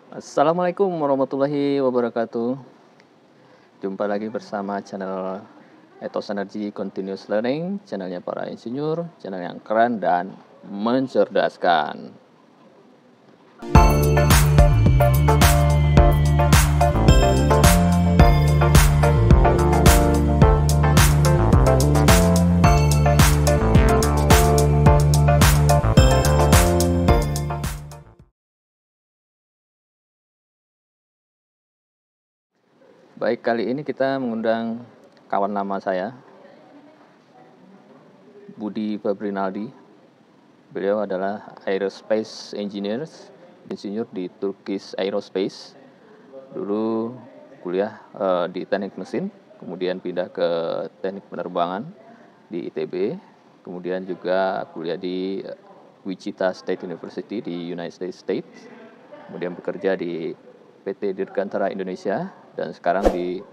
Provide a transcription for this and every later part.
Assalamualaikum warahmatullahi wabarakatuh. Jumpa lagi bersama channel Ethos Energy Continuous Learning, channelnya para insinyur, channel yang keren dan mencerdaskan. Baik, kali ini kita mengundang kawan lama saya, Budi Febrinaldi. Beliau adalah Aerospace Engineers, insinyur di Turkish Aerospace. Dulu kuliah di teknik mesin, kemudian pindah ke teknik penerbangan di ITB, kemudian juga kuliah di Wichita State University di United States, kemudian bekerja di PT Dirgantara Indonesia, dan sekarang di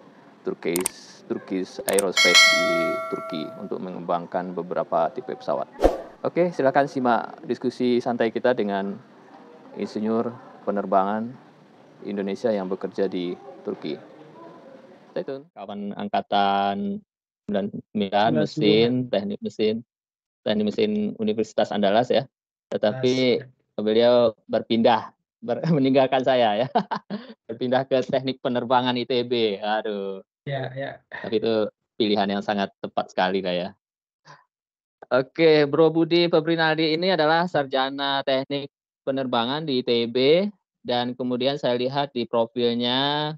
Turkish Aerospace di Turki untuk mengembangkan beberapa tipe pesawat. Oke, silakan simak diskusi santai kita dengan insinyur penerbangan Indonesia yang bekerja di Turki. Stay tune. Kawan angkatan 99 mesin, teknik mesin Universitas Andalas ya. Tetapi beliau meninggalkan saya ya. Berpindah ke teknik penerbangan ITB. Aduh. Ya. Tapi itu pilihan yang sangat tepat sekali ya. Oke, Bro Budi Febrinaldi ini adalah sarjana teknik penerbangan di ITB, dan kemudian saya lihat di profilnya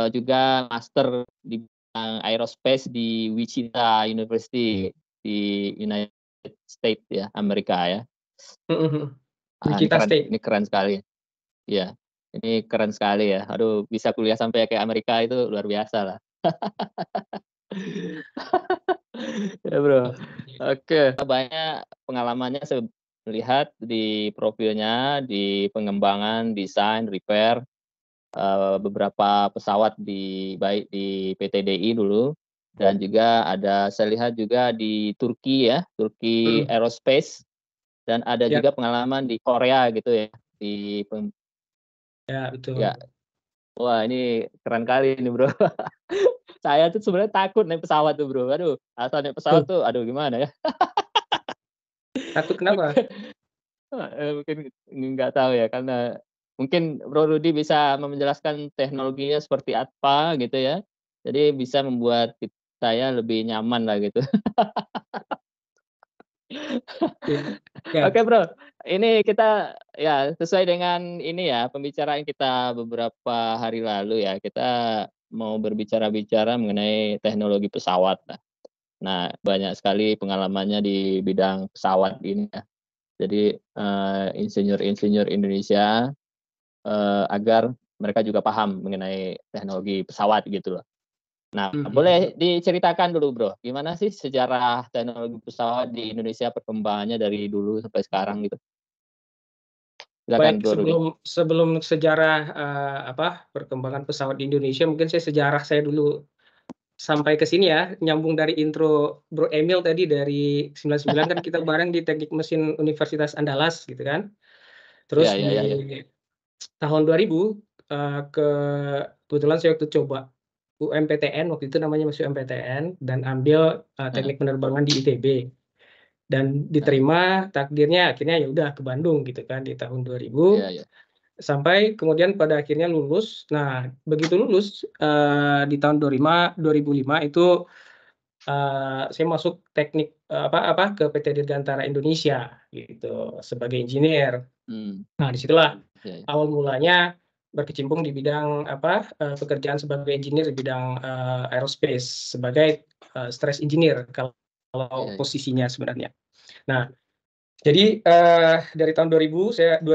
juga master di bidang aerospace di Wichita University di United States ya, Amerika ya. Wichita State. Ini keren sekali. Ya, ini keren sekali ya. Aduh, bisa kuliah sampai ke Amerika itu luar biasa lah. Ya bro, oke. Banyak pengalamannya saya lihat di profilnya, di pengembangan, desain, repair, beberapa pesawat baik di PT DI dulu, dan juga saya lihat juga di Turki ya, Turki Aerospace, dan ada juga pengalaman di Korea gitu ya, Ya, betul. Ya. Wah, ini keren kali ini bro. Saya tuh sebenarnya takut naik pesawat tuh bro. Aduh, asal naik pesawat tuh, aduh gimana ya? Takut kenapa? Mungkin nggak tahu ya, karena mungkin Bro Rudi bisa menjelaskan teknologinya seperti apa gitu ya. Jadi bisa membuat saya lebih nyaman lah gitu. Ya. Oke Bro, ini kita ya sesuai dengan ini ya pembicaraan kita beberapa hari lalu ya. Kita mau berbicara-bicara mengenai teknologi pesawat. Nah, banyak sekali pengalamannya di bidang pesawat ini ya. Jadi insinyur-insinyur Indonesia agar mereka juga paham mengenai teknologi pesawat gitu loh. Nah, boleh diceritakan dulu Bro, gimana sih sejarah teknologi pesawat di Indonesia, perkembangannya dari dulu sampai sekarang gitu? Silakan Baik, Bro Rudi. sebelum sejarah perkembangan pesawat di Indonesia, mungkin sejarah saya dulu sampai ke sini ya, nyambung dari intro Bro Emil tadi dari 99 kan kita bareng di Teknik Mesin Universitas Andalas gitu kan. Terus Ya. di tahun 2000 kebetulan saya waktu coba UMPTN, waktu itu namanya masih UMPTN, dan ambil teknik penerbangan di ITB. Dan diterima, takdirnya akhirnya ya udah ke Bandung gitu kan di tahun 2000. Iya. Sampai kemudian pada akhirnya lulus. Nah, begitu lulus di tahun 2005 itu saya masuk teknik ke PT Dirgantara Indonesia gitu sebagai engineer. Nah, disitulah Ya. awal mulanya berkecimpung di bidang pekerjaan sebagai engineer di bidang aerospace sebagai stress engineer kalau posisinya sebenarnya. Nah, jadi dari tahun 2005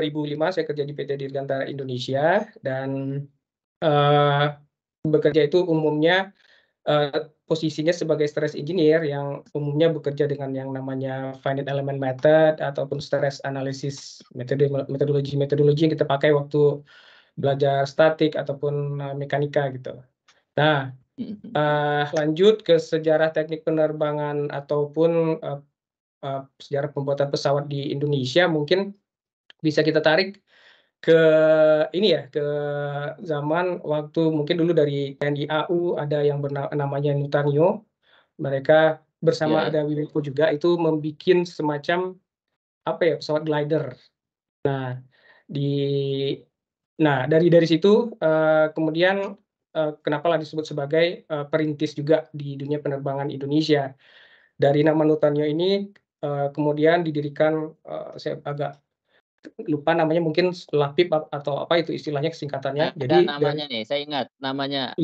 saya kerja di PT Dirgantara Indonesia, dan bekerja itu umumnya posisinya sebagai stress engineer yang umumnya bekerja dengan yang namanya finite element method ataupun stress analysis, metodologi yang kita pakai waktu belajar statik ataupun mekanika gitu. Nah, lanjut ke sejarah teknik penerbangan ataupun sejarah pembuatan pesawat di Indonesia, mungkin bisa kita tarik ke ini ya, ke zaman waktu mungkin dulu dari TNI AU ada yang namanya Nutanio, mereka Iya bersama ya. ada Wiwiko juga itu membuat semacam apa ya, pesawat glider. Nah, di dari situ kemudian kenapalah disebut sebagai perintis juga di dunia penerbangan Indonesia. Dari nama Nutanio ini kemudian didirikan, saya agak lupa namanya, mungkin LAPIP atau apa itu istilahnya singkatannya. Ada Jadi dari namanya nih, saya ingat namanya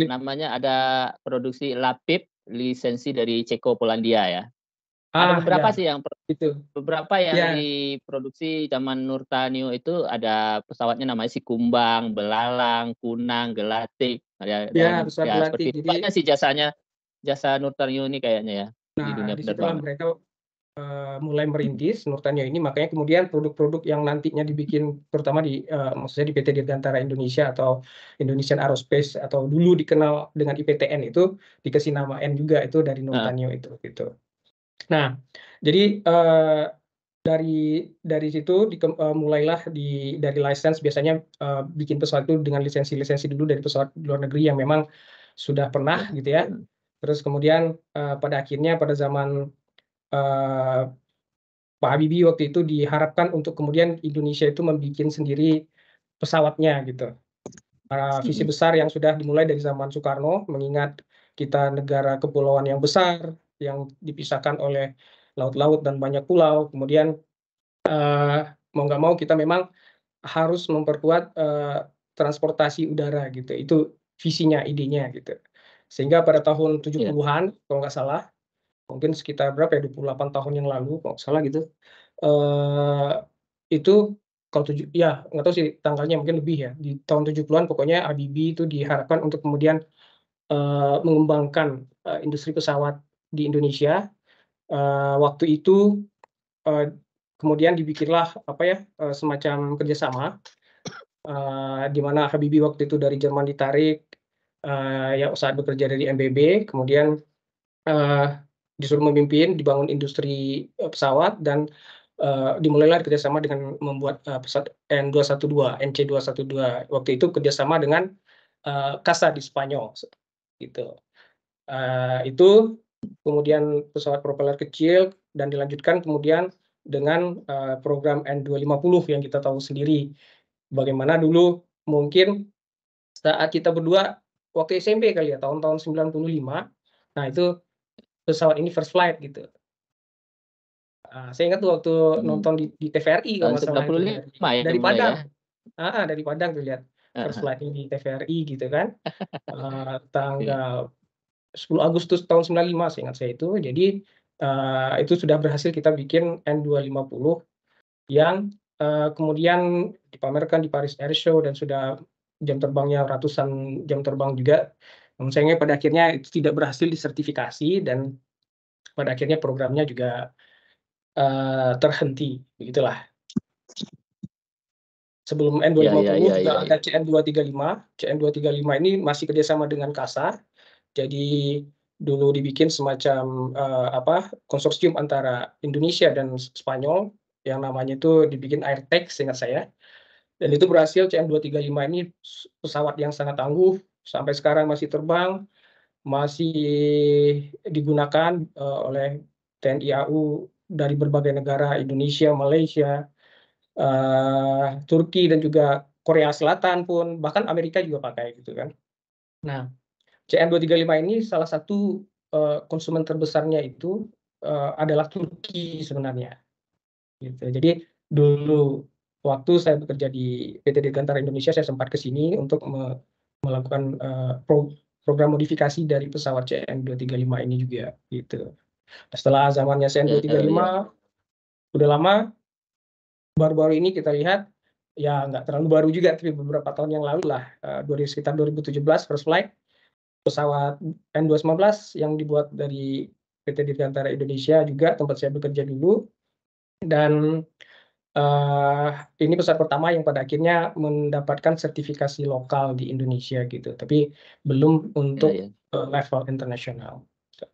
ada produksi Lapip, lisensi dari Ceko Polandia ya. Ada beberapa ya sih yang itu. beberapa yang Ya, diproduksi zaman Nurtanio itu ada pesawatnya namanya si Kumbang, Belalang, Kunang, Gelatik, ya ya dan pesawat ya latih. seperti itu. Jadi Banyak sih jasa Nurtanio ini kayaknya ya di dunia disitulah penerbangan. mereka mulai merintis Nurtanio ini, makanya kemudian produk-produk yang nantinya dibikin terutama maksudnya di PT Dirgantara Indonesia atau Indonesian Aerospace atau dulu dikenal dengan IPTN itu dikasih nama N juga itu dari Heeh, Nurtanio itu gitu. Nah, jadi dari situ mulailah dari license biasanya bikin pesawat itu dengan lisensi-lisensi dulu dari pesawat luar negeri yang memang sudah pernah ya. gitu ya. Terus kemudian pada akhirnya pada zaman eh, Pak Habibie waktu itu diharapkan untuk kemudian Indonesia itu membuat sendiri pesawatnya gitu. Visi Mhm, besar yang sudah dimulai dari zaman Soekarno, mengingat kita negara kepulauan yang besar, yang dipisahkan oleh laut-laut dan banyak pulau. Kemudian mau nggak mau kita memang harus memperkuat transportasi udara gitu. Itu visinya, idenya gitu. Sehingga pada tahun iya. 70-an, kalau nggak salah, mungkin sekitar berapa ya, 28 tahun yang lalu kalau nggak salah gitu, eee, itu kalau ya nggak tahu sih tanggalnya, mungkin lebih ya, di tahun 70-an pokoknya Habibie itu diharapkan untuk kemudian mengembangkan industri pesawat di Indonesia. Waktu itu eee, kemudian dibikinlah apa ya, semacam kerjasama, di mana Habibie waktu itu dari Jerman ditarik, ya saat bekerja dari MBB, kemudian eee, disuruh memimpin dibangun industri pesawat dan dimulailah kerjasama dengan membuat pesawat N212, NC212. Waktu itu kerjasama dengan CASA di Spanyol gitu. Itu kemudian pesawat propeller kecil dan dilanjutkan kemudian dengan program N250 yang kita tahu sendiri. Bagaimana dulu mungkin saat kita berdua waktu SMP kali ya, tahun-tahun 95, nah itu pesawat ini first flight gitu. Saya ingat tuh waktu Mhm. nonton di TVRI kalau Tahun nggak salah itu, 95 ya dari dimulai ya? Padang. Dari Padang tuh lihat first Heeh. flight ini di TVRI gitu kan, Iya. tanggal 10 Agustus tahun 95 seingat saya itu. Jadi, itu sudah berhasil kita bikin N250 yang kemudian dipamerkan di Paris Air Show dan sudah jam terbangnya ratusan jam terbang juga. Namun sayangnya pada akhirnya itu tidak berhasil disertifikasi dan pada akhirnya programnya juga terhenti, begitulah. Sebelum Iya iya N250 iya iya juga iya. ada CN235. CN235 ini masih kerjasama dengan CASA. Jadi dulu dibikin semacam apa, konsorsium antara Indonesia dan Spanyol yang namanya itu dibikin Airtex seingat saya. Dan itu berhasil. CN235 ini pesawat yang sangat tangguh, sampai sekarang masih terbang, masih digunakan oleh TNI AU dari berbagai negara, Indonesia, Malaysia, Turki dan juga Korea Selatan pun, bahkan Amerika juga pakai gitu kan. Nah, CN235 ini salah satu konsumen terbesarnya itu adalah Turki sebenarnya gitu. Jadi dulu waktu saya bekerja di PT Dirgantara Indonesia, saya sempat ke sini untuk melakukan program modifikasi dari pesawat CN235 ini juga gitu. Nah, setelah zamannya Iya iya. CN235 udah lama, baru-baru ini kita lihat ya nggak terlalu baru juga, tapi beberapa tahun yang lalu lah, sekitar 2017 first flight pesawat N219 yang dibuat dari PT Dirgantara Indonesia juga tempat saya bekerja dulu. Dan ini pesawat pertama yang pada akhirnya mendapatkan sertifikasi lokal di Indonesia gitu, tapi belum Iya untuk iya. level internasional.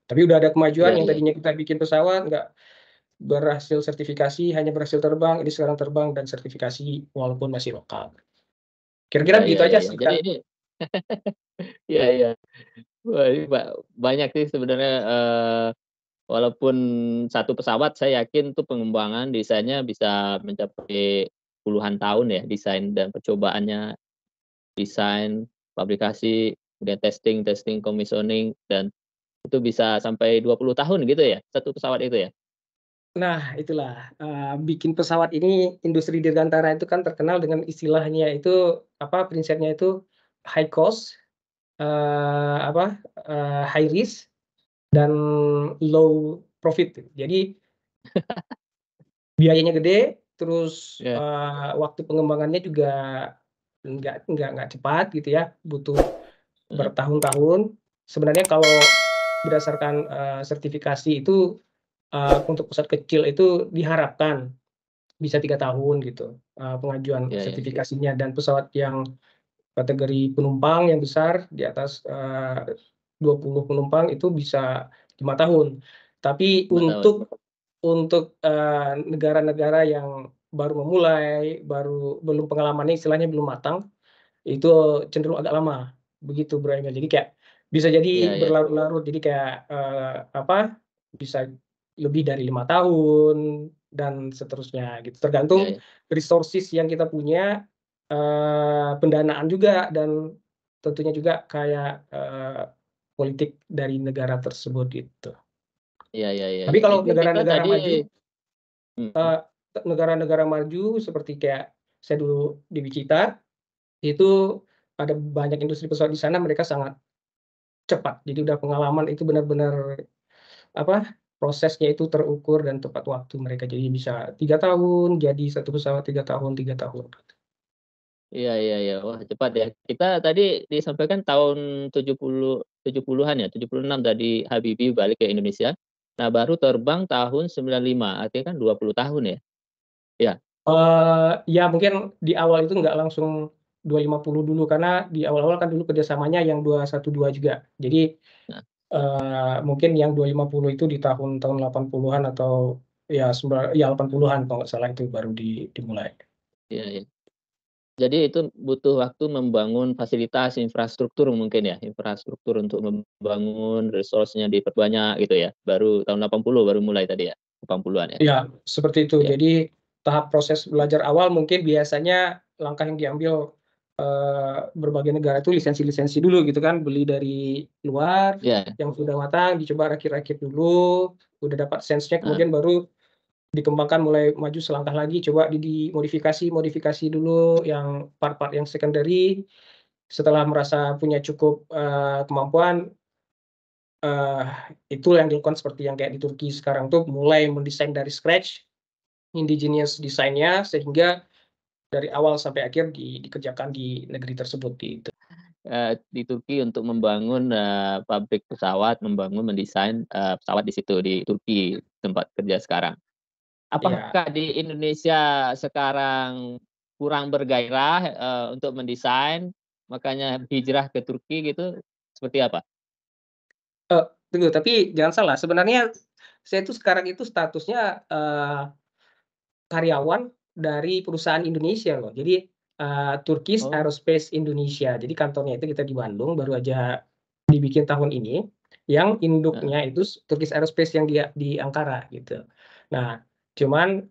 Tapi udah ada Iya kemajuan, yang iya. tadinya kita bikin pesawat nggak berhasil sertifikasi, hanya berhasil terbang, ini sekarang terbang dan sertifikasi walaupun masih lokal. Kira-kira Ya, begitu ya, ya, aja ya. sih, Jadi Kak. ini ya, ya. Wah, ini banyak sih sebenarnya, walaupun satu pesawat saya yakin tuh pengembangan desainnya bisa mencapai puluhan tahun ya, desain dan percobaannya, desain, fabrikasi, kemudian testing testing, commissioning, dan itu bisa sampai 20 tahun gitu ya, satu pesawat itu ya? Nah, itulah, bikin pesawat ini industri dirgantara itu kan terkenal dengan istilahnya itu, apa, prinsipnya itu high cost, high risk dan low profit. Jadi biayanya gede, terus, Ya, waktu pengembangannya juga nggak cepat gitu ya, butuh heeh, bertahun-tahun. Sebenarnya kalau berdasarkan, sertifikasi itu, untuk pesawat kecil itu diharapkan bisa 3 tahun gitu, pengajuan ya, ya, sertifikasinya, dan pesawat yang kategori penumpang yang besar di atas, 20 penumpang itu bisa 5 tahun. Tapi 5 tahun. untuk, negara-negara yang baru memulai, belum pengalamannya istilahnya belum matang, itu cenderung agak lama, begitu Bro Emil. Jadi kayak bisa jadi Iya, iya, berlarut-larut, jadi kayak, bisa lebih dari 5 tahun dan seterusnya gitu, iya, tergantung iya. resources yang kita punya, pendanaan juga, dan tentunya juga kayak, politik dari negara tersebut gitu. Iya, iya, iya, Tapi iya. kalau Itu kita negara-negara tadi maju, mhm, eee, negara-negara maju seperti kayak saya dulu di Wichita, itu ada banyak industri pesawat di sana, mereka sangat cepat. Jadi udah pengalaman itu benar-benar, apa, prosesnya itu terukur dan tepat waktu mereka. Jadi bisa 3 tahun, jadi satu pesawat 3 tahun 3 tahun. iya, iya, iya. Wah, cepat ya. Kita tadi disampaikan tahun 70-an ya, 76 tadi Habibie balik ke Indonesia. Nah, baru terbang tahun 95, artinya kan 20 tahun ya? Iya. Ya mungkin di awal itu nggak langsung 250 dulu, karena di awal-awal kan dulu kerjasamanya yang 212 juga. Jadi, Nah, mungkin yang 250 itu di tahun-tahun 80-an atau ya 80-an kalau nggak salah, itu baru dimulai. iya, iya. Jadi itu butuh waktu membangun fasilitas infrastruktur mungkin ya, infrastruktur untuk membangun resource-nya diperbanyak gitu ya, baru tahun 80 baru mulai tadi ya? 80-an ya? Ya seperti itu. Iya, Jadi tahap proses belajar awal mungkin biasanya langkah yang diambil, berbagai negara itu lisensi-lisensi dulu gitu kan, beli dari luar iya, yang sudah matang, dicoba rakit-rakit dulu, udah dapat sense-nya, heeh, kemudian baru dikembangkan, mulai maju selangkah lagi, coba dimodifikasi dulu yang part-part yang secondary. Setelah merasa punya cukup, kemampuan, eee, itu yang dilakukan seperti yang kayak di Turki sekarang tuh, mulai mendesain dari scratch, indigenous desainnya, sehingga dari awal sampai akhir dikerjakan di negeri tersebut gitu. di Turki untuk membangun, pabrik pesawat, mendesain, pesawat di situ, di Turki tempat kerja sekarang. Iya, Apakah di Indonesia sekarang kurang bergairah, untuk mendesain, makanya hijrah ke Turki gitu, seperti apa? tunggu, tapi jangan salah, sebenarnya saya itu sekarang itu statusnya, karyawan dari perusahaan Indonesia loh. Jadi, Turkish Oh, Aerospace Indonesia. Jadi kantornya itu kita di Bandung, baru aja dibikin tahun ini, yang heeh. induknya itu Turkish Aerospace yang di Ankara gitu. Nah, cuman,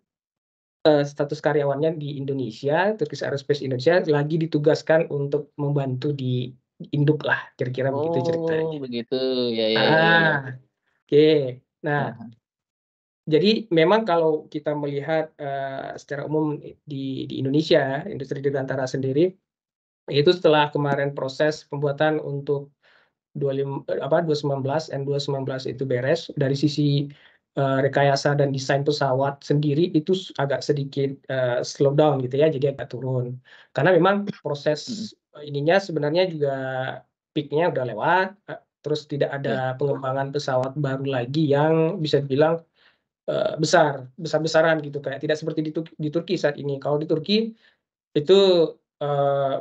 status karyawannya di Indonesia, Turkish Aerospace Indonesia lagi ditugaskan untuk membantu di induk lah, kira-kira begitu Oh, ceritanya. begitu. Ya, ya, ya, ya, ya. Ah, oke. Nah, Heeh, jadi memang kalau kita melihat, secara umum di Indonesia, industri dirgantara sendiri, itu setelah kemarin proses pembuatan untuk 219 N219 itu beres, dari sisi, rekayasa dan desain pesawat sendiri itu agak sedikit, slow down gitu ya, jadi agak turun. Karena memang mhm, proses, ininya sebenarnya juga peak-nya udah lewat, terus tidak ya. ada pengembangan pesawat baru lagi yang bisa dibilang besar-besaran gitu, kayak tidak seperti di Turki saat ini. Kalau di Turki itu,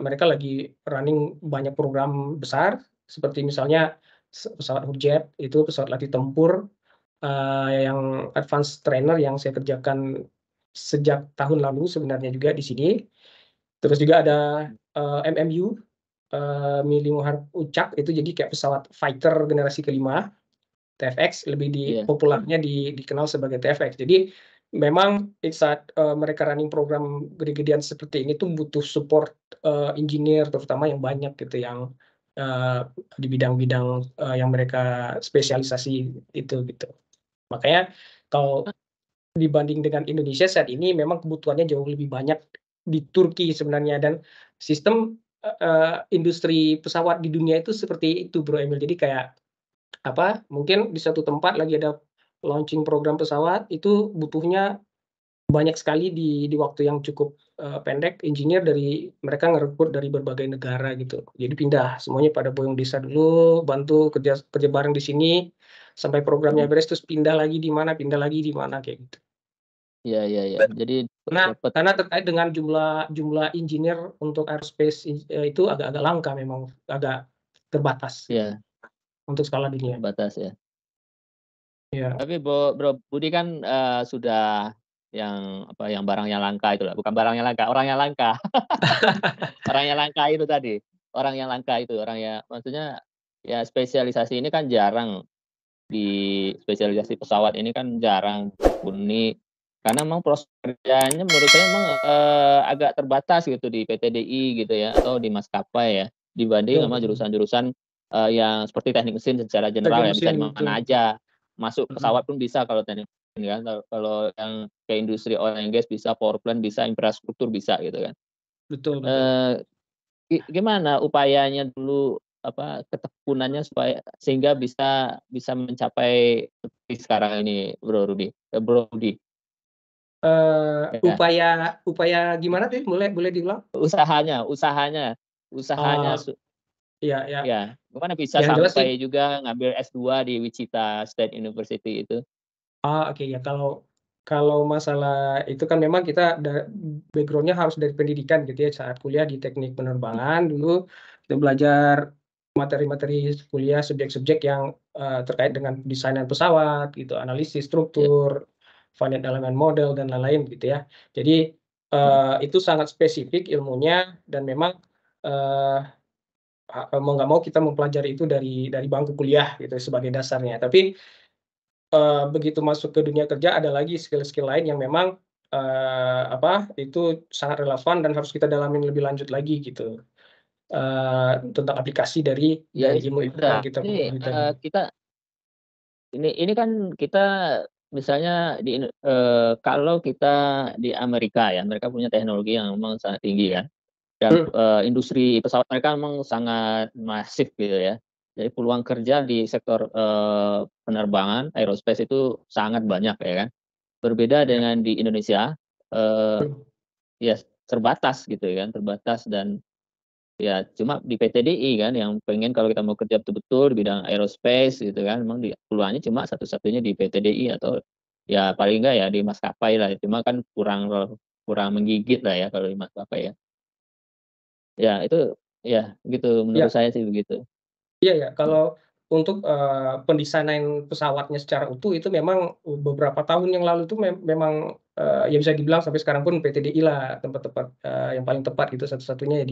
mereka lagi running banyak program besar, seperti misalnya pesawat Hurjet, itu pesawat latih tempur, yang advance trainer yang saya kerjakan sejak tahun lalu sebenarnya juga di sini. Terus juga ada MMU, Milimo Harp Ucak, itu jadi kayak pesawat fighter generasi kelima. TFX lebih Iya. populernya dikenal sebagai TFX. Jadi memang saat mereka running program gede-gedean seperti ini tuh butuh support engineer terutama yang banyak gitu, yang di bidang-bidang yang mereka spesialisasi itu gitu. Makanya kalau dibanding dengan Indonesia saat ini memang kebutuhannya jauh lebih banyak di Turki sebenarnya, dan sistem industri pesawat di dunia itu seperti itu Bro Emil. Jadi kayak mungkin di satu tempat lagi ada launching program pesawat, itu butuhnya banyak sekali di waktu yang cukup pendek, engineer dari mereka ngerekrut dari berbagai negara gitu. Jadi pindah, semuanya pada boyong desa dulu, bantu kerja kerja bareng di sini, sampai programnya beres terus pindah lagi di mana, kayak gitu. Iya, iya, iya. Jadi dapat. Karena terkait dengan jumlah engineer untuk aerospace itu agak-agak langka memang, agak terbatas gitu Iya, untuk skala dunia. terbatas ya. Iya. Tapi Bro Budi kan, sudah yang apa, yang barangnya langka itulah, bukan barangnya langka, orangnya langka. Orangnya langka itu tadi, orang yang langka itu, orang yang maksudnya ya spesialisasi ini kan jarang, di spesialisasi pesawat ini kan jarang tekuni, karena memang proses kerjanya menurut saya memang, agak terbatas gitu di PTDI gitu ya, atau di maskapai ya, dibanding Betul sama betul. jurusan-jurusan, yang seperti teknik mesin secara general Teknik ya, bisa mesin, di betul mana betul. aja, masuk pesawat Mhm. pun bisa kalau teknik mesin kan, kalau yang ke industri oil and gas bisa, power plant bisa, infrastruktur bisa gitu kan. Betul betul. Eee, gimana upayanya dulu, apa, ketekunannya supaya sehingga bisa bisa mencapai seperti sekarang ini Bro Rudi? Ya, Upaya upaya gimana tadi? Boleh boleh diulang? usahanya usahanya usahanya Oh, iya iya. ya, gimana bisa Yang jelas sih, sampai juga ngambil S2 di Wichita State University itu? oke ya, kalau kalau masalah itu kan memang kita background-nya harus dari pendidikan gitu ya, saat kuliah di teknik penerbangan dulu, kita belajar materi-materi kuliah, subjek-subjek yang terkait dengan desainan pesawat gitu, analisis Ya, struktur, finite element model dan lain-lain gitu ya. Jadi, mhm, itu sangat spesifik ilmunya, dan memang, eee mau nggak mau kita mempelajari itu dari bangku kuliah gitu sebagai dasarnya. Tapi, begitu masuk ke dunia kerja ada lagi skill-skill lain yang memang, itu sangat relevan dan harus kita dalamin lebih lanjut lagi gitu, tentang aplikasi ya dari ilmu-ilmu yang sudah. kita Ini, pelajari tadi. kita ini kan kita misalnya kalau kita di Amerika ya, mereka punya teknologi yang memang sangat tinggi kan, dan, Mmm, industri pesawat mereka memang sangat masif gitu ya. Jadi peluang kerja di sektor, penerbangan, aerospace itu sangat banyak ya kan. Berbeda iya, dengan di Indonesia, eee, mmm, ya terbatas gitu ya kan, terbatas dan ya cuma di PTDI kan yang pengen kalau kita mau kerja betul-betul di bidang aerospace gitu kan, memang peluangnya cuma satu-satunya di PTDI atau ya paling enggak ya di maskapai lah, cuma kan kurang kurang menggigit lah ya kalau di maskapai ya. Ya itu ya gitu, menurut iya. saya sih begitu. Iya ya, Mhm. kalau untuk, pendesainan pesawatnya secara utuh itu memang beberapa tahun yang lalu tuh memang, ya bisa dibilang sampai sekarang pun PTDI lah tempat-tempat, yang paling tepat gitu, satu-satunya ya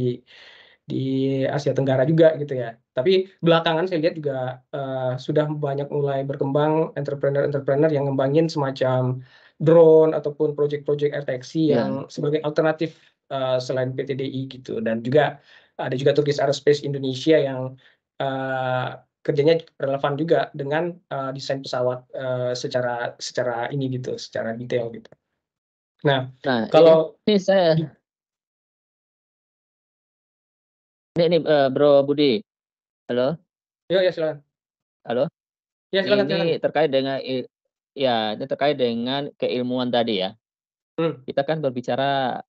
di Asia Tenggara juga gitu ya. Tapi belakangan saya lihat juga, sudah banyak mulai berkembang entrepreneur-entrepreneur yang ngembangin semacam drone ataupun project-project air taxi Iya, yang sebagai alternatif, selain PTDI gitu, dan juga ada juga Turkish Aerospace Indonesia yang kerjanya relevan juga dengan, desain pesawat, secara secara ini gitu, secara detail gitu. Nah, nah kalau ini saya di ini, Bro Budi, halo iya iya silakan. halo? Iya silakan silakan. Ini terkait dengan ya, ini terkait dengan keilmuan tadi ya. Mmm, Kita kan berbicara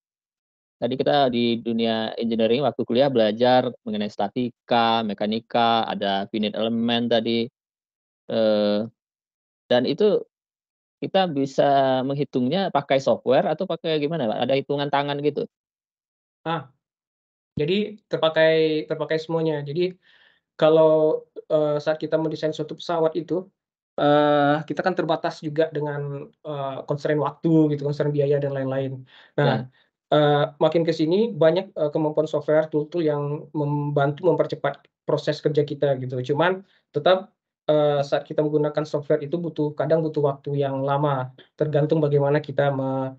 tadi kita di dunia engineering waktu kuliah belajar mengenai statika, mekanika, ada finite element tadi, eee, dan itu kita bisa menghitungnya pakai software atau pakai gimana, Pak? Ada hitungan tangan gitu? ah, jadi terpakai terpakai semuanya. Jadi kalau, saat kita mendesain suatu pesawat itu, kita kan terbatas juga dengan, constraint waktu gitu, constraint biaya dan lain-lain. Nah, Ya? makin ke sini banyak, kemampuan software, tool-tool yang membantu mempercepat proses kerja kita gitu. Cuman tetap, saat kita menggunakan software itu kadang butuh waktu yang lama, tergantung bagaimana kita me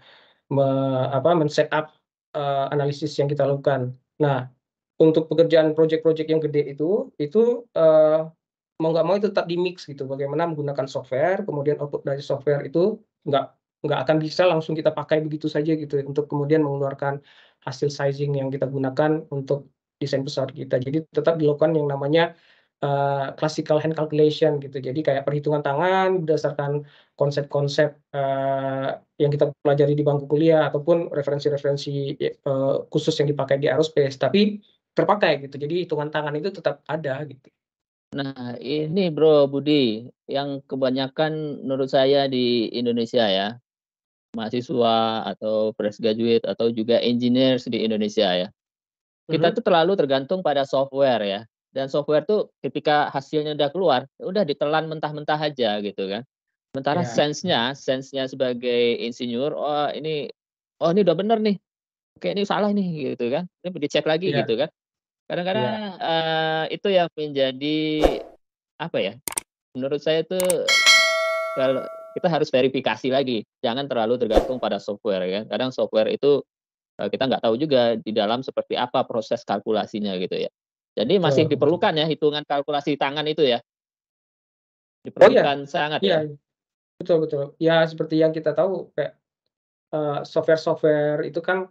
apa, men-setup, analisis yang kita lakukan. Nah, untuk pekerjaan project-project yang gede itu, mau nggak mau itu tetap di-mix gitu, bagaimana menggunakan software, kemudian output dari software itu nggak nggak akan bisa langsung kita pakai begitu saja gitu, untuk kemudian mengeluarkan hasil sizing yang kita gunakan untuk desain pesawat kita. Jadi tetap dilakukan yang namanya, classical hand calculation gitu. Jadi kayak perhitungan tangan berdasarkan konsep-konsep, yang kita pelajari di bangku kuliah ataupun referensi-referensi, khusus yang dipakai di aerospace, tapi terpakai gitu. Jadi hitungan tangan itu tetap ada gitu. Nah, ini Bro Budi, yang kebanyakan menurut saya di Indonesia ya, mahasiswa atau fresh graduate atau juga engineers di Indonesia ya. Kita Mhm. tuh terlalu tergantung pada software ya. Dan software tuh ketika hasilnya udah keluar, udah ditelan mentah-mentah aja gitu kan. Sementara Iya, sense-nya sebagai insinyur, oh ini udah bener nih, oke ini salah nih gitu kan. Ini dicek lagi iya, gitu kan. iya, Kadang-kadang, itu yang menjadi apa ya, menurut saya tuh kalau kita harus verifikasi lagi, jangan terlalu tergantung pada software ya. Kadang software itu, kita nggak tahu juga di dalam seperti apa proses kalkulasinya gitu ya. Jadi masih betul, betul. diperlukan ya hitungan kalkulasi tangan itu ya, Oh iya, diperlukan sangat iya, ya. betul, betul. Ya seperti yang kita tahu kayak, software-software itu kan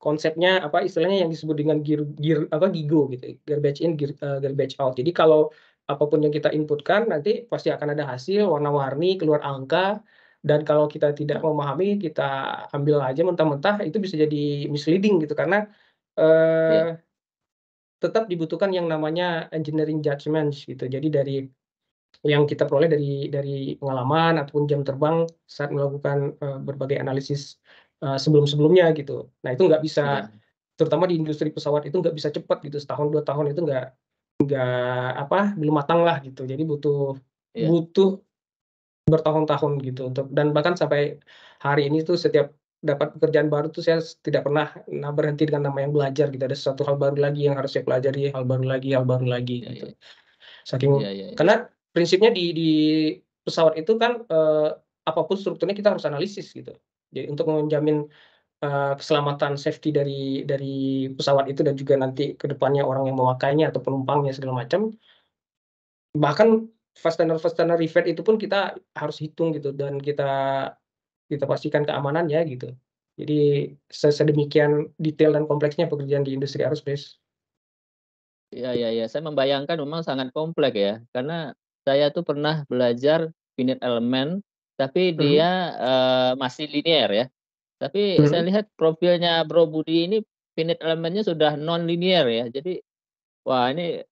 konsepnya apa, istilahnya yang disebut dengan GIGO gitu, garbage in, garbage out. Jadi kalau apapun yang kita inputkan nanti pasti akan ada hasil warna-warni, keluar angka, dan kalau kita tidak Nah, memahami, kita ambil aja mentah-mentah, itu bisa jadi misleading gitu. Karena, iya, eee, tetap dibutuhkan yang namanya engineering judgments gitu. Jadi dari yang kita peroleh dari pengalaman ataupun jam terbang saat melakukan, berbagai analisis, sebelum-sebelumnya gitu. Nah itu nggak bisa, iya, terutama di industri pesawat itu nggak bisa cepat gitu, setahun 2 tahun itu nggak belum matang lah gitu. Jadi butuh iya, butuh bertahun-tahun gitu dan bahkan sampai hari ini tuh setiap dapat pekerjaan baru tuh saya tidak pernah berhenti dengan nama yang belajar gitu. Ada sesuatu hal baru lagi yang harus saya pelajari, hal baru lagi iya, iya, gitu. iya, Saking iya, iya, karena prinsipnya di pesawat itu kan, apa strukturnya kita harus analisis gitu. Jadi untuk menjamin, keselamatan safety dari pesawat itu dan juga nanti ke depannya orang yang memakainya atau penumpangnya segala macam, bahkan fastener-fastener rivet itu pun kita harus hitung gitu dan kita pastikan keamanannya gitu. Jadi sedemikian detail dan kompleksnya pekerjaan di industri aerospace. iya, iya, iya. Saya membayangkan memang sangat kompleks ya, karena saya tuh pernah belajar finite element, tapi Mhm, dia, masih linear ya. Tapi saya mhm. lihat profilnya Bro Budi ini finite elemennya sudah non linear ya. Jadi, wah ini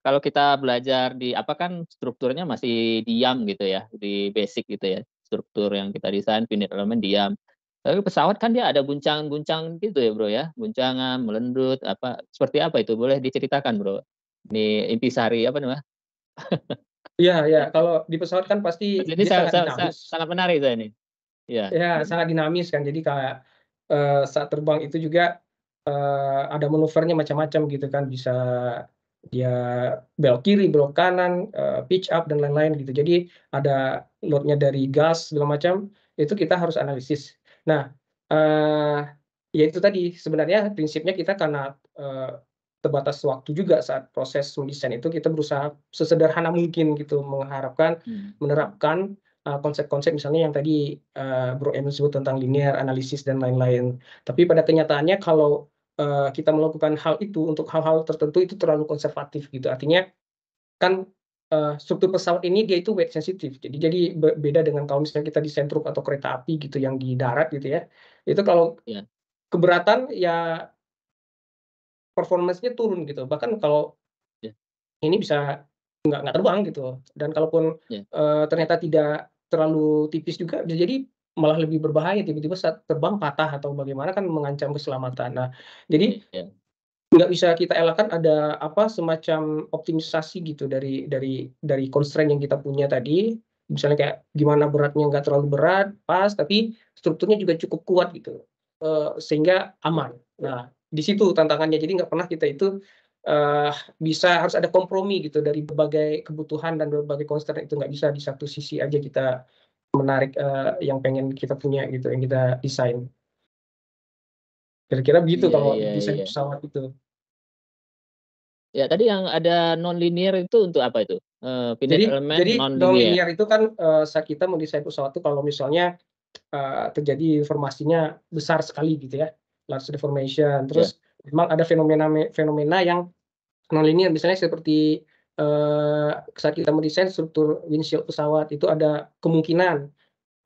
kalau kita belajar di apa kan strukturnya masih diam gitu ya, di basic gitu ya, struktur yang kita desain finite element diam. Tapi pesawat kan dia ada guncang-guncang gitu ya, Bro, ya, guncangan, melendut, apa, seperti apa itu? Boleh diceritakan, Bro? Ini intisari apa namanya? Iya, iya, kalau di pesawat kan pasti Ini dia sangat dinamis. sangat menarik saya ini. Iya, Ya, sangat dinamis kan. Jadi kayak, saat terbang itu juga, ada manuvernya macam-macam gitu kan. Bisa dia belok kiri, belok kanan, pitch up dan lain-lain gitu. Jadi ada load-nya dari gas segala macam, itu kita harus analisis. Nah, eee, ya itu tadi, sebenarnya prinsipnya kita karena, terbatas waktu juga saat proses mendesain itu, kita berusaha sesederhana mungkin gitu, mengharapkan mmm, menerapkan konsep-konsep misalnya yang tadi, Bro Emil sebut tentang linear analisis dan lain-lain. Tapi pada kenyataannya kalau, kita melakukan hal itu untuk hal-hal tertentu itu terlalu konservatif gitu. Artinya kan, struktur pesawat ini dia itu weight sensitif. Jadi beda dengan kalau misalnya kita desain truk atau kereta api gitu yang di darat gitu ya. Itu kalau iya, keberatan ya performance-nya turun gitu. Bahkan kalau iya, ini bisa nggak terbang gitu. Dan kalaupun, iya, ternyata tidak terlalu tipis juga bisa jadi malah lebih berbahaya tiba-tiba saat terbang patah atau bagaimana kan mengancam keselamatan. Nah, jadi iya, nggak bisa kita elakkan ada apa, semacam optimisasi gitu dari constraint yang kita punya tadi. Misalnya kayak gimana beratnya nggak terlalu berat, pas, tapi strukturnya juga cukup kuat gitu. sehingga aman. Nah, di situ tantangannya. Jadi nggak pernah kita itu harus ada kompromi gitu dari berbagai kebutuhan dan berbagai constraint, itu nggak bisa di satu sisi aja kita menarik yang pengen kita punya gitu, yang kita desain. Kira-kira begitu Iya kalau iya desain iya. pesawat itu. Ya tadi yang ada non-linear itu untuk apa itu? Finite element Jadi non-linear. non-linear itu kan saat kita mendesain pesawat itu kalau misalnya terjadi informasinya besar sekali gitu ya, large deformation. Ya. Terus memang ada fenomena yang non-linear, misalnya seperti saat kita mendesain struktur windshield pesawat itu ada kemungkinan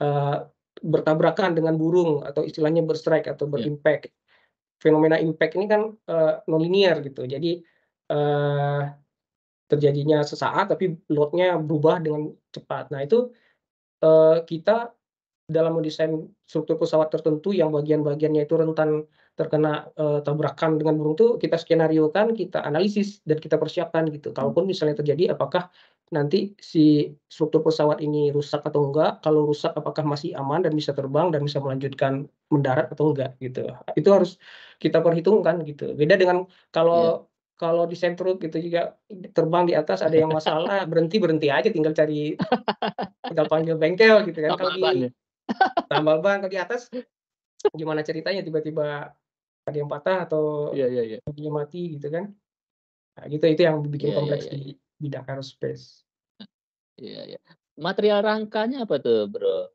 uh, bertabrakan dengan burung atau istilahnya berstrike atau Ya. berimpact. Fenomena impact ini kan non-linear gitu. Jadi terjadinya sesaat tapi load-nya berubah dengan cepat. Nah itu kita dalam mendesain struktur pesawat tertentu yang bagian-bagiannya itu rentan terkena tabrakan dengan burung tuh kita skenariokan, kita analisis dan kita persiapkan gitu. Hmm. Kalaupun misalnya terjadi, apakah nanti si struktur pesawat ini rusak atau enggak, kalau rusak apakah masih aman dan bisa terbang dan bisa melanjutkan mendarat atau enggak gitu. Itu harus kita perhitungkan gitu. Beda dengan Iya. kalau kalau desain truk gitu juga, terbang di atas ada yang masalah, berhenti aja tinggal panggil bengkel gitu kan. Kalau Tambal ban di ya? tambal ban, kalau di atas gimana ceritanya tiba-tiba ada yang patah atau Iya iya iya. mobilnya mati gitu kan. Nah gitu, itu yang bikin Iya iya kompleks iya iya. di bidang aerospace. Iya iya. Material rangkanya apa tuh, Bro?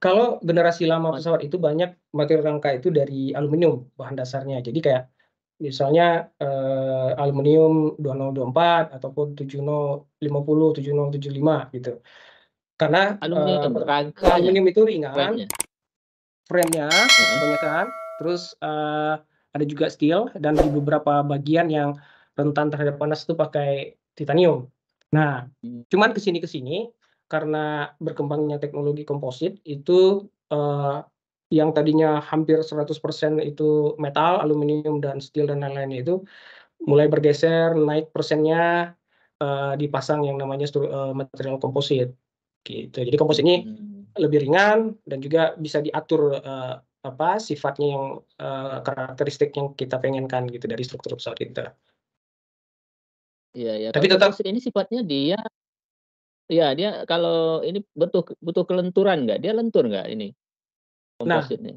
Kalau generasi lama Mat pesawat itu banyak material rangka itu dari aluminium bahan dasarnya. Jadi kayak misalnya, aluminium 2024 ataupun 7050, 7075 gitu. Karena, aluminium rangkanya, aluminium itu ringan, frame-nya? frame-nya Heeh. kebanyakan, terus, ada juga steel dan di beberapa bagian yang rentan terhadap panas itu pakai titanium. Nah, Mmm. cuman ke sini karena berkembangnya teknologi komposit itu, yang tadinya hampir 100% itu metal, aluminium dan steel dan lain-lainnya itu mulai bergeser naik persennya, dipasang yang namanya material komposit, gitu. Jadi komposit ini Mhm. lebih ringan dan juga bisa diatur, sifatnya yang, karakteristik yang kita pengenkan gitu dari struktur pesawat kita. Iya iya. Tapi Kalau tetap komposit ini sifatnya dia iya, dia kalau ini butuh butuh kelenturan nggak? Dia lentur nggak ini, nah, komposit nih?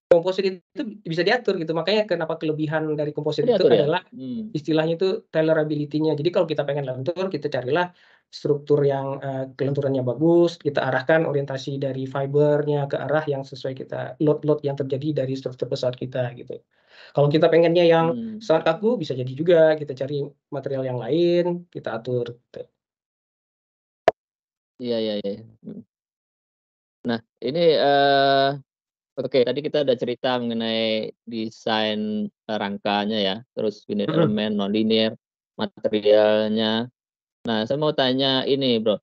komposit itu bisa diatur gitu, makanya kenapa kelebihan dari Oh komposit itu diatur ya? adalah Mmm. istilahnya itu tolerability-nya. Jadi kalau kita pengen lentur, kita carilah struktur yang, kelenturannya bagus, kita arahkan orientasi dari fibernya ke arah yang sesuai kita load-load yang terjadi dari struktur pesawat kita gitu. Kalau kita pengennya yang Mmm. sangat kaku, bisa jadi juga kita cari material yang lain, kita atur gitu. Iya iya iya. Mhm. Nah ini, oke tadi kita udah cerita mengenai desain, rangkanya ya, terus finite Mhm. element, nonlinear, materialnya. Nah saya mau tanya ini Bro,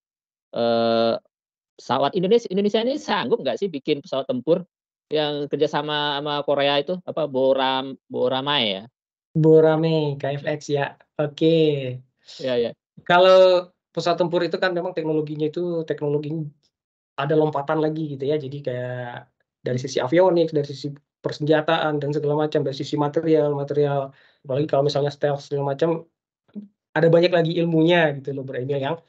eee pesawat Indonesia ini sanggup nggak sih bikin pesawat tempur yang kerjasama sama Korea itu, apa, Boramae ya? Borame, KFX ya, oke. Iya iya. Kalau pesawat tempur itu kan memang teknologinya itu teknologi ada lompatan lagi gitu ya. Jadi kayak dari sisi avionik, dari sisi persenjataan dan segala macam, dari sisi material, apalagi kalau misalnya stealth segala macam, ada banyak lagi ilmunya gitu loh Bro Emil yang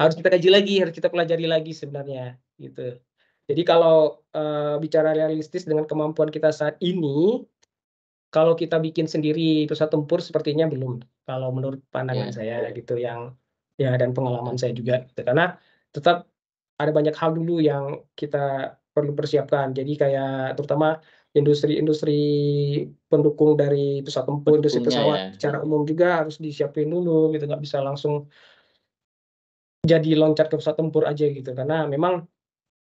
harus kita kaji lagi, harus kita pelajari lagi sebenarnya gitu. Jadi kalau, bicara realistis dengan kemampuan kita saat ini, kalau kita bikin sendiri pesawat tempur sepertinya belum, kalau menurut pandangan Iya. saya gitu yang ya dan pengalaman saya juga gitu. Karena tetap ada banyak hal dulu yang kita perlu persiapkan. Jadi kayak terutama industri-industri pendukung dari pesawat tempur, industri Pendukungnya ya. pesawat secara umum juga harus disiapin dulu gitu, nggak bisa langsung jadi loncat ke pesawat tempur aja gitu. Karena memang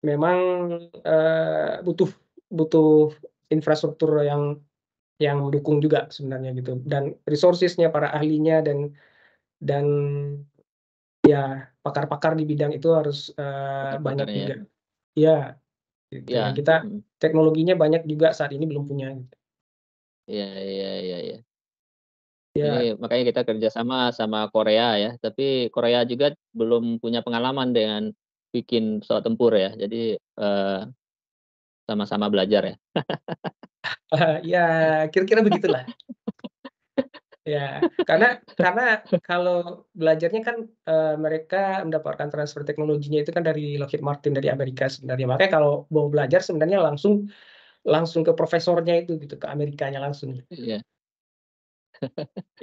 memang, butuh butuh infrastruktur yang mendukung juga sebenarnya gitu, dan resources-nya, para ahlinya dan ya pakar-pakar di bidang itu harus, banyak Pakar-pakarnya ya. juga. Iya, gitu, yang Iya, kita mhm. teknologinya banyak juga saat ini belum punya gitu. Iya iya iya iya. Ya, Ini makanya kita kerja sama sama Korea ya, tapi Korea juga belum punya pengalaman dengan bikin pesawat tempur ya. Jadi, sama-sama belajar ya? Ya kira-kira begitulah. Ya, karena kalau belajarnya kan, mereka mendapatkan transfer teknologinya itu kan dari Lockheed Martin, dari Amerika sebenarnya. Makanya kalau mau belajar sebenarnya langsung langsung ke profesornya itu gitu, ke Amerikanya langsung. Iya.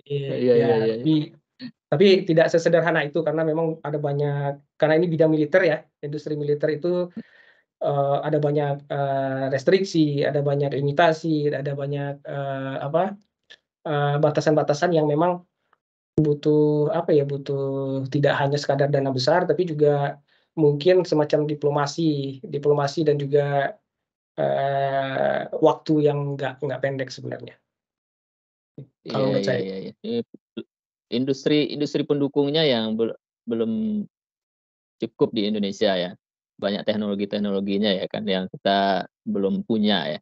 Iya Ya, iya iya. tapi tidak sesederhana itu karena memang ada banyak karena ini bidang militer ya, industri militer itu, ada banyak, restriksi, ada banyak limitasi, ada banyak, batasan-batasan yang memang butuh apa ya, butuh tidak hanya sekadar dana besar, tapi juga mungkin semacam diplomasi diplomasi dan juga, waktu yang nggak pendek sebenarnya, Iya kalau menurut iya saya. iya iya. Industri industri pendukungnya yang belum cukup di Indonesia ya. Banyak teknologi-teknologinya ya kan yang kita belum punya ya.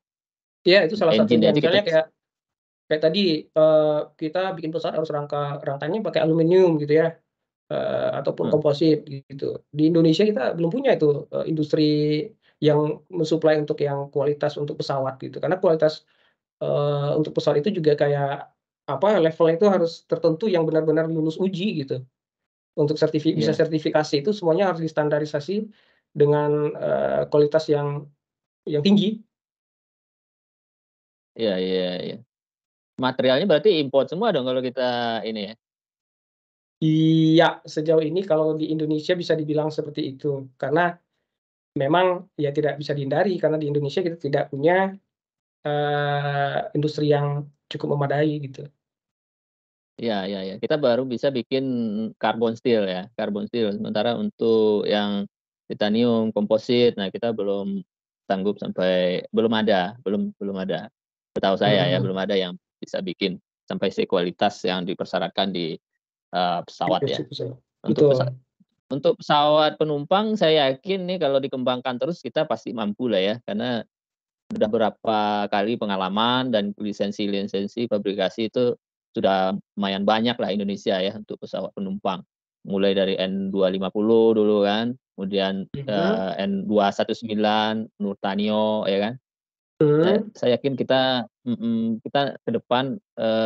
Iya, itu salah Engine satunya. aja kita Misalnya kayak kayak tadi, kita bikin pesawat harus rangkanya pakai aluminium gitu ya, ataupun heeh, komposit gitu. Di Indonesia kita belum punya itu, industri yang mensuplai untuk yang kualitas untuk pesawat gitu. Karena kualitas, untuk pesawat itu juga kayak, apa, levelnya itu harus tertentu yang benar-benar lulus uji gitu. Untuk bisa iya sertifikasi itu semuanya harus distandarisasi dengan, kualitas yang tinggi. iya iya iya. Materialnya berarti import semua dong kalau kita ini ya? Iya, sejauh ini kalau di Indonesia bisa dibilang seperti itu. Karena memang ya tidak bisa dihindari karena di Indonesia kita tidak punya, industri yang cukup memadai gitu. Iya iya iya. Kita baru bisa bikin carbon steel ya, carbon steel. Sementara untuk yang titanium, komposit, nah kita belum sanggup sampai belum ada. Setahu saya ya, Mhm, belum ada yang bisa bikin sampai sekualitas yang dipersyaratkan di, pesawat ya. Untuk betul. untuk pesawat penumpang saya yakin nih kalau dikembangkan terus kita pasti mampu lah ya, karena udah berapa kali pengalaman dan lisensi-lisensi fabrikasi itu sudah lumayan banyak lah Indonesia ya untuk pesawat penumpang. Mulai dari N250 dulu kan, kemudian, Mhm, N219 Nurtanio ya kan. mhm. Saya yakin kita ke depan,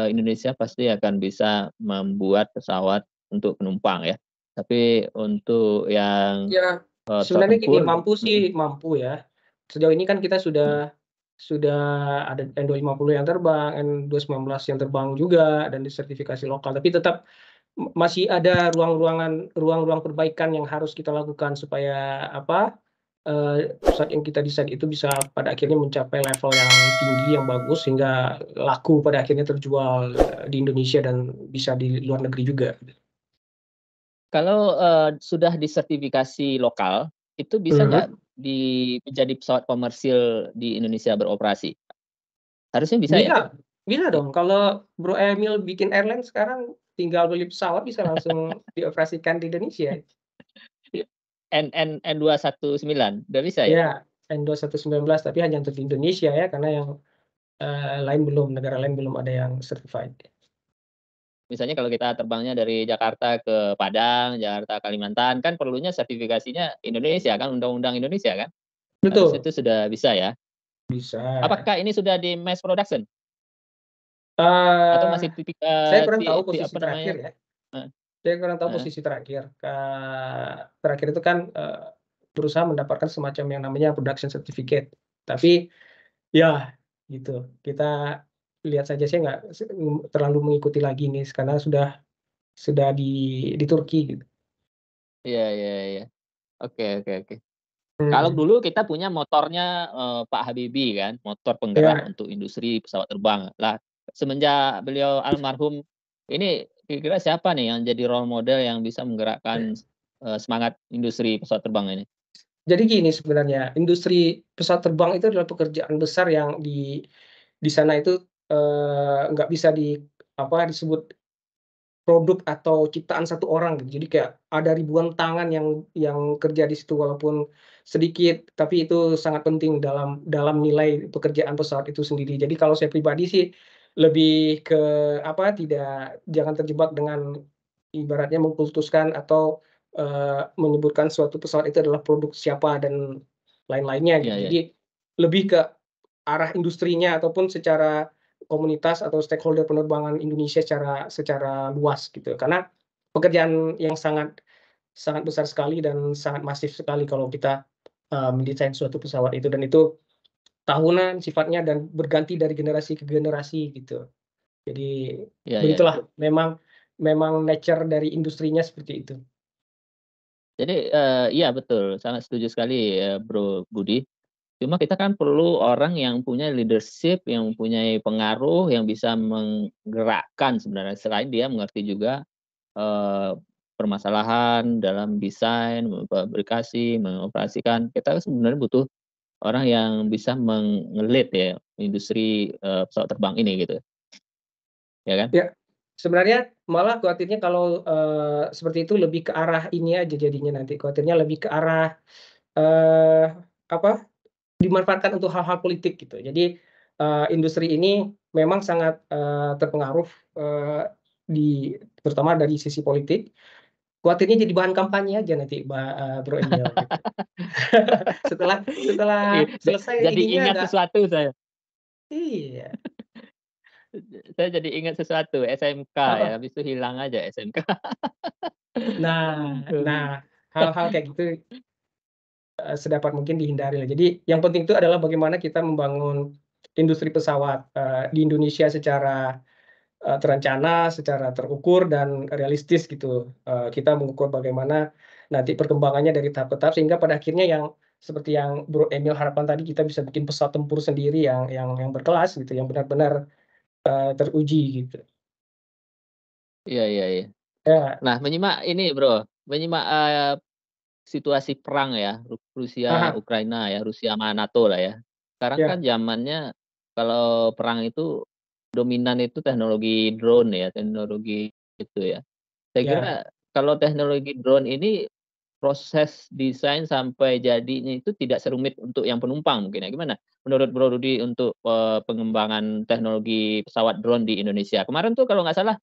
Indonesia pasti akan bisa membuat pesawat untuk penumpang ya. Tapi untuk yang, Ya, pesawat sebenarnya gini, tempur mampu sih mampu ya. Sejauh ini kan kita mhm, sudah ada N250 yang terbang, N219 yang terbang juga dan disertifikasi lokal, tapi tetap masih ada ruang-ruang perbaikan yang harus kita lakukan supaya apa, pesawat yang kita desain itu bisa pada akhirnya mencapai level yang tinggi, yang bagus, sehingga laku pada akhirnya terjual, di Indonesia dan bisa di luar negeri juga. kalau, sudah disertifikasi lokal, itu bisa nggak Mhm. menjadi pesawat komersil di Indonesia beroperasi? Harusnya bisa ya? Bisa bisa I dong, kalau Bro Emil bikin airline sekarang tinggal beli pesawat bisa langsung dioperasikan di Indonesia. N219 udah bisa ya? Ya, N2119 tapi hanya untuk di Indonesia ya, karena yang, negara lain belum ada yang certified. Misalnya kalau kita terbangnya dari Jakarta ke Padang, Jakarta Kalimantan, kan perlunya sertifikasinya Indonesia kan, undang-undang Indonesia kan? Harusnya Betul, itu sudah bisa ya? bisa. Apakah ini sudah di mass production? Atau Eee, masih titik saya kurang ti tahu ti posisi apa namanya terakhir ya, heeh saya kurang tahu heeh. posisi terakhir, terakhir itu kan, berusaha mendapatkan semacam yang namanya production certificate. Tapi ya, gitu. Kita lihat saja, saya nggak terlalu mengikuti lagi nih, karena sudah di Turki gitu. Iya iya iya. Oke oke oke. Kalau Mhm. dulu kita punya motornya, Pak Habibie kan, motor penggerak Iya. untuk industri pesawat terbang. Lah, semenjak beliau almarhum, ini kira-kira siapa nih yang jadi role model yang bisa menggerakkan, semangat industri pesawat terbang ini? Jadi gini sebenarnya, industri pesawat terbang itu adalah pekerjaan besar yang di sana itu, nggak bisa disebut produk atau ciptaan satu orang gitu. Jadi kayak ada ribuan tangan yang kerja di situ walaupun sedikit, tapi itu sangat penting dalam dalam nilai pekerjaan pesawat itu sendiri. Jadi kalau saya pribadi sih lebih ke jangan terjebak dengan ibaratnya mengkultuskan atau, menyebutkan suatu pesawat itu adalah produk siapa dan lain-lainnya Iya gitu. iya. Jadi lebih ke arah industrinya ataupun secara komunitas atau stakeholder penerbangan Indonesia secara luas gitu. Karena pekerjaan yang sangat sangat besar sekali dan sangat masif sekali kalau kita, mendesain suatu pesawat itu, dan itu tahunan sifatnya dan berganti dari generasi ke generasi gitu. Jadi Iya, iya. begitulah, memang memang nature dari industrinya seperti itu. Jadi, iya betul, sangat setuju sekali, Bro Budi. Cuma kita kan perlu orang yang punya leadership, yang mempunyai pengaruh, yang bisa menggerakkan sebenarnya. Selain dia mengerti juga, permasalahan dalam desain, memfabrikasi, mengoperasikan. Kita sebenarnya butuh orang yang bisa lead ya, industri, pesawat terbang ini gitu, ya kan? Ya, sebenarnya malah khawatirnya kalau, seperti itu lebih ke arah ini aja jadinya nanti, khawatirnya lebih ke arah, eee, apa, dimanfaatkan untuk hal-hal politik gitu. Jadi, industri ini memang sangat, terpengaruh, eee, terutama dari sisi politik, khawatirnya jadi bahan kampanye aja nanti Bro Emil gitu. Setelah Ih, setelah selesai jadi ininya ingat nggak, sesuatu saya. iya, Saya jadi ingat sesuatu, SMK ya, heeh. habis itu hilang aja SMK. Nah nah, hal-hal kayak gitu, sedapat mungkin dihindari lah. Jadi yang penting itu adalah bagaimana kita membangun industri pesawat, di Indonesia secara, terencana, secara terukur dan realistis gitu. Kita mengukur bagaimana nanti perkembangannya dari tahap ke tahap, sehingga pada akhirnya yang seperti yang Bro Emil harapkan tadi, kita bisa bikin pesawat tempur sendiri yang berkelas gitu, yang benar-benar, teruji gitu. Iya, iya, iya. Ya, Nah, menyimak ini Bro, menyimak, situasi perang ya, Rusia, ah, Ukraina ya, Rusia sama NATO lah ya. Sekarang kan ya, zamannya kalau perang itu dominan itu teknologi drone ya, teknologi itu ya. Saya kira ya. kalau teknologi drone ini proses desain sampai jadinya itu tidak serumit untuk yang penumpang mungkin ya, gimana menurut Bro Rudi untuk, pengembangan teknologi pesawat drone di Indonesia? Kemarin tuh kalau nggak salah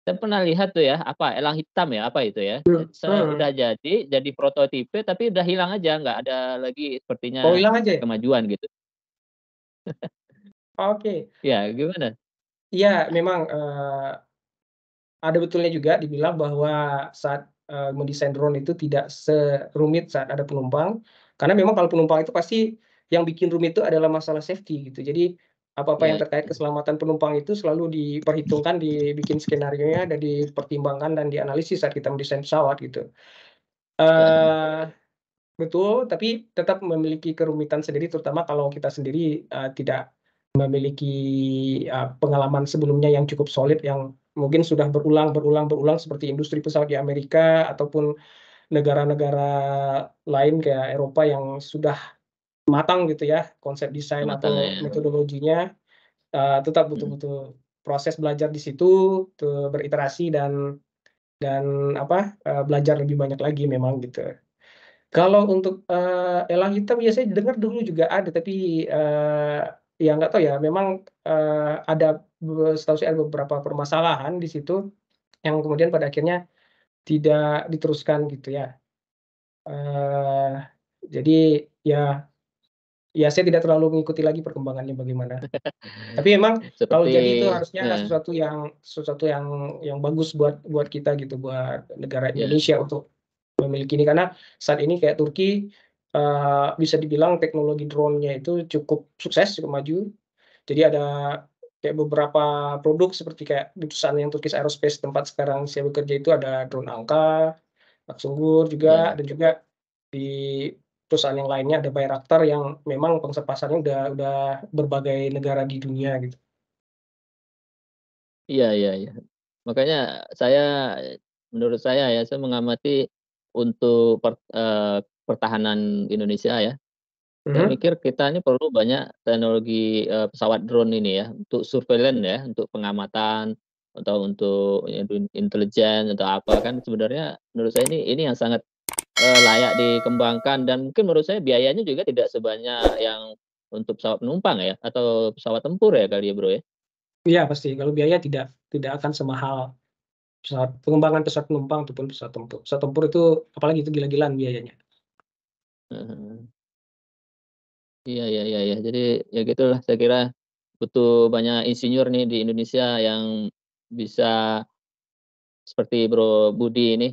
saya pernah lihat tuh ya, apa, elang hitam ya, apa itu ya, udah Mhm. jadi prototipe tapi udah hilang aja, nggak ada lagi Oh, sepertinya hilang aja ya? kemajuan gitu. Oke. Ya gimana? Iya memang, ada betulnya juga dibilang bahwa saat, mendesain drone itu tidak serumit saat ada penumpang, karena memang kalau penumpang itu pasti yang bikin rumit itu adalah masalah safety gitu. Jadi, apa-apa yang Ya, terkait keselamatan penumpang itu selalu diperhitungkan, dibikin skenarionya dan dipertimbangkan dan dianalisis saat kita mendesain pesawat gitu. Eee, betul, tapi tetap memiliki kerumitan sendiri terutama kalau kita sendiri, tidak memiliki, pengalaman sebelumnya yang cukup solid, yang mungkin sudah berulang seperti industri pesawat di Amerika ataupun negara-negara lain kayak Eropa yang sudah matang gitu ya, konsep desain matangnya atau ya. metodologinya, tetap Mhm. butuh-butuh proses belajar di situ, beriterasi dan apa, belajar lebih banyak lagi memang gitu. Kalau untuk, elang hitam ya saya dengar dulu juga ada, tapi, ya nggak tahu ya, memang, ada setahu saya ada beberapa permasalahan di situ, yang kemudian pada akhirnya tidak diteruskan gitu ya. Eee, jadi ya saya tidak terlalu mengikuti lagi perkembangannya bagaimana. Tapi memang kalau Seperti jadi itu harusnya heeh, sesuatu yang bagus buat kita gitu, buat negara ya. Indonesia untuk memiliki ini, karena saat ini kayak Turki, bisa dibilang teknologi drone-nya itu cukup sukses, cukup maju. Jadi ada kayak beberapa produk seperti kayak di perusahaan yang Turkish Aerospace tempat sekarang saya bekerja itu ada drone angka, Luxembourg juga, Iya. dan juga di perusahaan yang lainnya ada Bayraktar yang memang konsep pasarnya udah berbagai negara di dunia gitu. Iya, iya, iya. Makanya saya menurut saya mengamati untuk pertahanan Indonesia ya. Saya Mhm, mikir kita ini perlu banyak teknologi, pesawat drone ini ya, untuk surveillance ya, untuk pengamatan atau untuk intelijen atau apa, kan sebenarnya menurut saya ini yang sangat, layak dikembangkan dan mungkin menurut saya biayanya juga tidak sebanyak yang untuk pesawat penumpang ya, atau pesawat tempur ya kali ya, Bro, ya? iya pasti kalau biaya tidak tidak akan semahal pengembangan pesawat penumpang ataupun pesawat tempur. Pesawat tempur itu apalagi itu gila-gilaan biayanya. Heeh. Iya, iya, iya, iya. Jadi ya gitulah, saya kira butuh banyak insinyur nih di Indonesia yang bisa seperti Bro Budi ini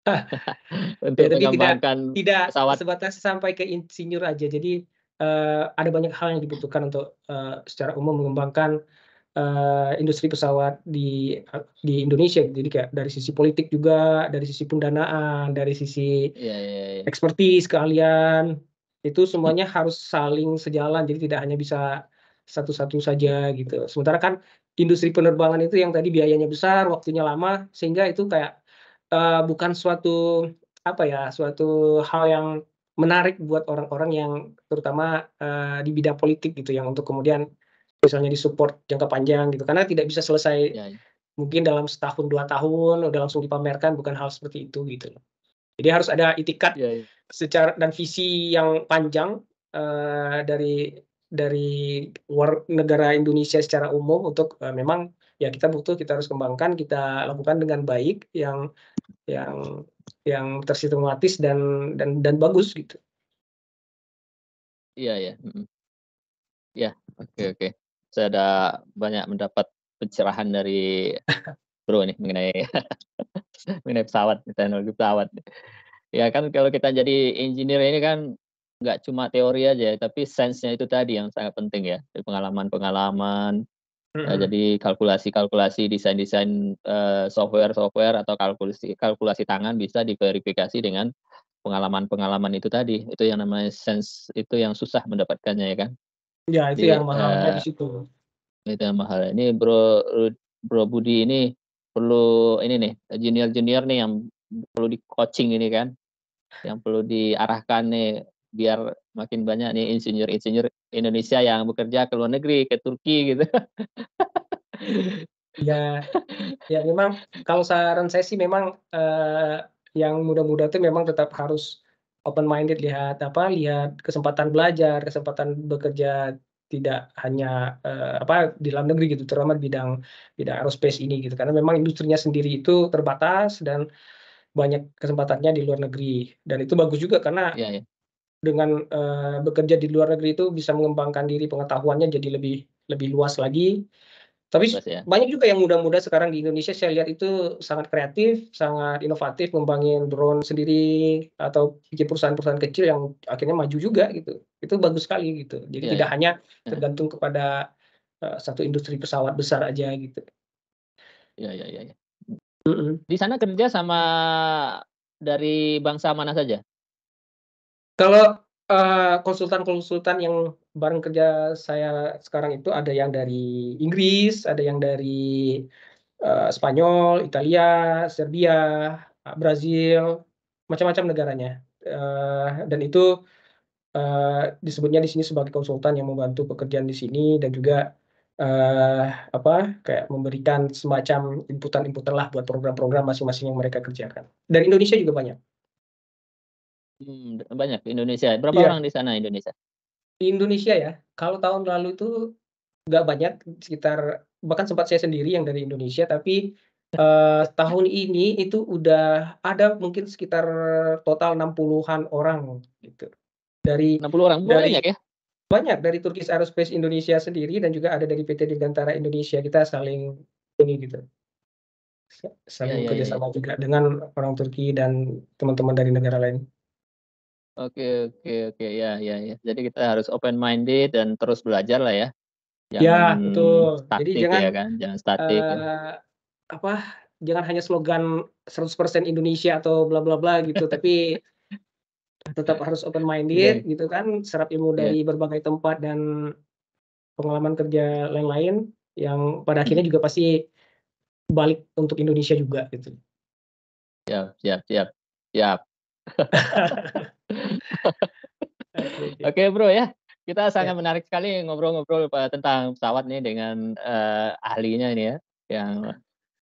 Ya, untuk tapi tidak mengembangkan tidak pesawat. sebatas sampai ke insinyur aja. Jadi, ada banyak hal yang dibutuhkan untuk, secara umum mengembangkan, industri pesawat di Indonesia. Jadi kayak dari sisi politik juga, dari sisi pendanaan, dari sisi Iya, iya, iya. expertise, keahlian, itu semuanya harus saling sejalan, jadi tidak hanya bisa satu-satu saja gitu. Sementara kan industri penerbangan itu yang tadi biayanya besar, waktunya lama, sehingga itu kayak, bukan suatu, apa ya, suatu hal yang menarik buat orang-orang yang terutama, di bidang politik gitu, yang untuk kemudian misalnya di-support jangka panjang gitu, karena tidak bisa selesai Iya, iya. mungkin dalam setahun, 2 tahun, udah langsung dipamerkan, bukan hal seperti itu gitu. Jadi harus ada itikad Iya, iya. dan visi yang panjang, dari negara Indonesia secara umum untuk, memang ya kita harus kembangkan, kita lakukan dengan baik yang yang tersistematis dan bagus gitu. Iya, iya, mhm. Iya, oke, oke. Saya ada banyak mendapat pencerahan dari Bro nih mengenai mengenai pesawat, teknologi pesawat. Ya kan kalau kita jadi engineer ini kan nggak cuma teori aja, tapi sense-nya itu tadi yang sangat penting ya, dari pengalaman-pengalaman, Mhm. jadi kalkulasi-kalkulasi, desain-desain, software-software atau kalkulasi kalkulasi tangan bisa diverifikasi dengan pengalaman-pengalaman itu tadi. Itu yang namanya sense, itu yang susah mendapatkannya ya kan. Ya itu Jadi, yang mahalnya di situ. itu yang mahal. Ini Bro Budi ini perlu ini nih, junior-junior nih yang perlu di-coaching ini kan. Yang perlu diarahkan nih, biar makin banyak nih insinyur-insinyur Indonesia yang bekerja ke luar negeri, ke Turki gitu. Ya, ya memang kalau saran saya sih memang, yang muda-muda tuh memang tetap harus open minded, lihat kesempatan belajar, kesempatan bekerja tidak hanya, di dalam negeri gitu, terutama bidang bidang aerospace ini gitu. Karena memang industrinya sendiri itu terbatas dan banyak kesempatannya di luar negeri. Dan itu bagus juga karena Iya, iya, dengan, bekerja di luar negeri itu bisa mengembangkan diri, pengetahuannya jadi lebih lebih luas lagi. Tapi luas ya. banyak juga yang muda-muda sekarang di Indonesia saya lihat itu sangat kreatif, sangat inovatif, ngembangin drone sendiri, atau bikin perusahaan-perusahaan kecil yang akhirnya maju juga gitu. Itu bagus sekali gitu. Jadi Iya, tidak iya. hanya Heeh. tergantung kepada, satu industri pesawat besar aja gitu. Iya, iya, iya, iya. Mhm. Di sana kerja sama dari bangsa mana saja? Kalau, konsultan-konsultan yang bareng kerja saya sekarang itu ada yang dari Inggris, ada yang dari, Spanyol, Italia, Serbia, Brazil, macam-macam negaranya. Dan itu, disebutnya di sini sebagai konsultan yang membantu pekerjaan di sini dan juga, kayak memberikan semacam inputan-inputan lah buat program-program masing-masing yang mereka kerjakan. Dari Indonesia juga banyak. Banyak di Indonesia. Berapa Iya, orang di sana Indonesia? di Indonesia ya, kalau tahun lalu itu nggak banyak, sekitar bahkan sempat saya sendiri yang dari Indonesia, tapi, tahun ini itu udah ada mungkin sekitar total 60-an orang gitu. Dari 60 orang, dari banyak ya? banyak, dari Turkish Aerospace Indonesia sendiri dan juga ada dari PT Dirgantara Indonesia, kita saling ini gitu, Iya, saling iya, bekerja iya, iya. sama juga dengan orang Turki dan teman-teman dari negara lain. Oke, oke, oke. Ya, ya, ya. Jadi kita harus open minded dan terus belajar lah ya. Jangan Ya, betul. Jadi statik jangan, ya kan, jangan statik ya. eee, apa, jangan hanya slogan 100% Indonesia atau bla bla bla gitu, tapi tetap harus open minded Iya, gitu kan, serap ilmu iya. dari berbagai tempat dan pengalaman kerja lain-lain, yang pada akhirnya Mhm. juga pasti balik untuk Indonesia juga gitu. Siap, siap, siap. Siap. Oke, oke. Oke, Bro, ya. Kita sangat Ya, menarik sekali ngobrol-ngobrol tentang pesawat nih dengan, ahlinya ini ya, yang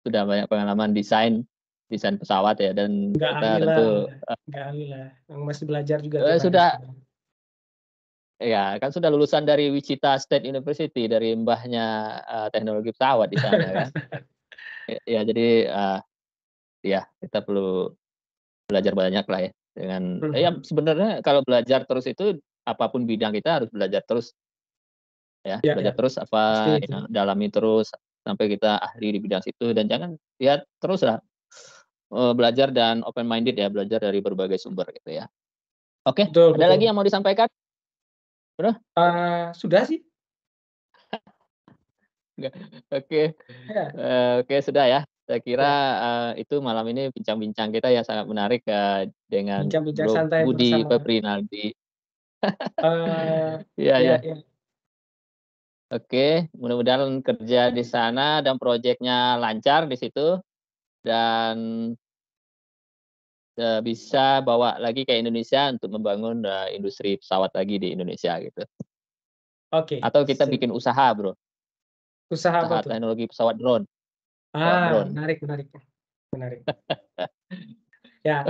sudah banyak pengalaman desain desain pesawat ya, dan nggak ahli kita lah, tentu, nggak ahli lah, yang masih belajar juga tiap hari sudah sekarang. ya kan sudah lulusan dari Wichita State University, dari mbahnya, teknologi pesawat di sana kan. Ya jadi, ya kita perlu belajar banyak lah ya, dengan ya Mhm. sebenarnya kalau belajar terus itu apapun bidang kita harus belajar terus ya, Ya, belajar ya, terus pasti apa, itu. dalami terus sampai kita ahli di bidang situ dan jangan ya teruslah, belajar dan open minded ya, belajar dari berbagai sumber gitu ya. Oke, Betul, ada lagi betul. yang mau disampaikan, Bro? Sudah sih. Enggak? Oke, Ya, oke sudah ya. Saya kira, ya. itu malam ini bincang-bincang kita yang sangat menarik, dengan Bincang-bincang Bro santai Budi bersama. Febrinaldi. Eee, Iya ya, iya. ya. Oke, mudah-mudahan kerja di sana dan proyeknya lancar di situ dan, bisa bawa lagi ke Indonesia untuk membangun, industri pesawat lagi di Indonesia gitu. Oke, Atau kita sip. bikin usaha Bro, Usaha apa usaha tuh? teknologi pesawat drone. Menarik, menarik, menarik. Ya,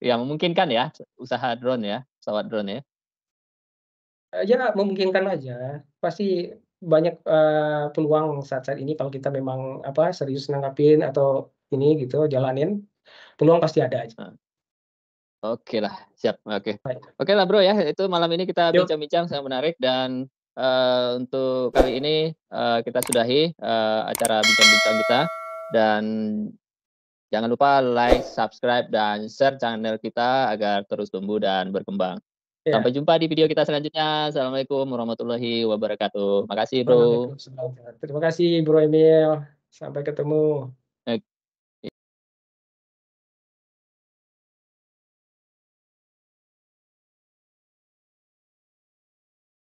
Ya memungkinkan ya, usaha drone ya, pesawat drone ya? ya memungkinkan aja. Pasti banyak, peluang saat-saat ini kalau kita memang, serius nanggapin atau ini gitu, jalanin, peluang pasti ada aja. Heeh. Okelah, siap, oke. Baik. Okelah Bro ya, itu malam ini kita Yuk, bincang-bincang sangat menarik dan, untuk kali ini, kita sudahi, acara bincang-bincang kita dan jangan lupa like, subscribe, dan share channel kita agar terus tumbuh dan berkembang. ya. Sampai jumpa di video kita selanjutnya. Assalamualaikum warahmatullahi wabarakatuh. Makasih Bro. Waalaikumsalam. Terima kasih Bro Emil, sampai ketemu.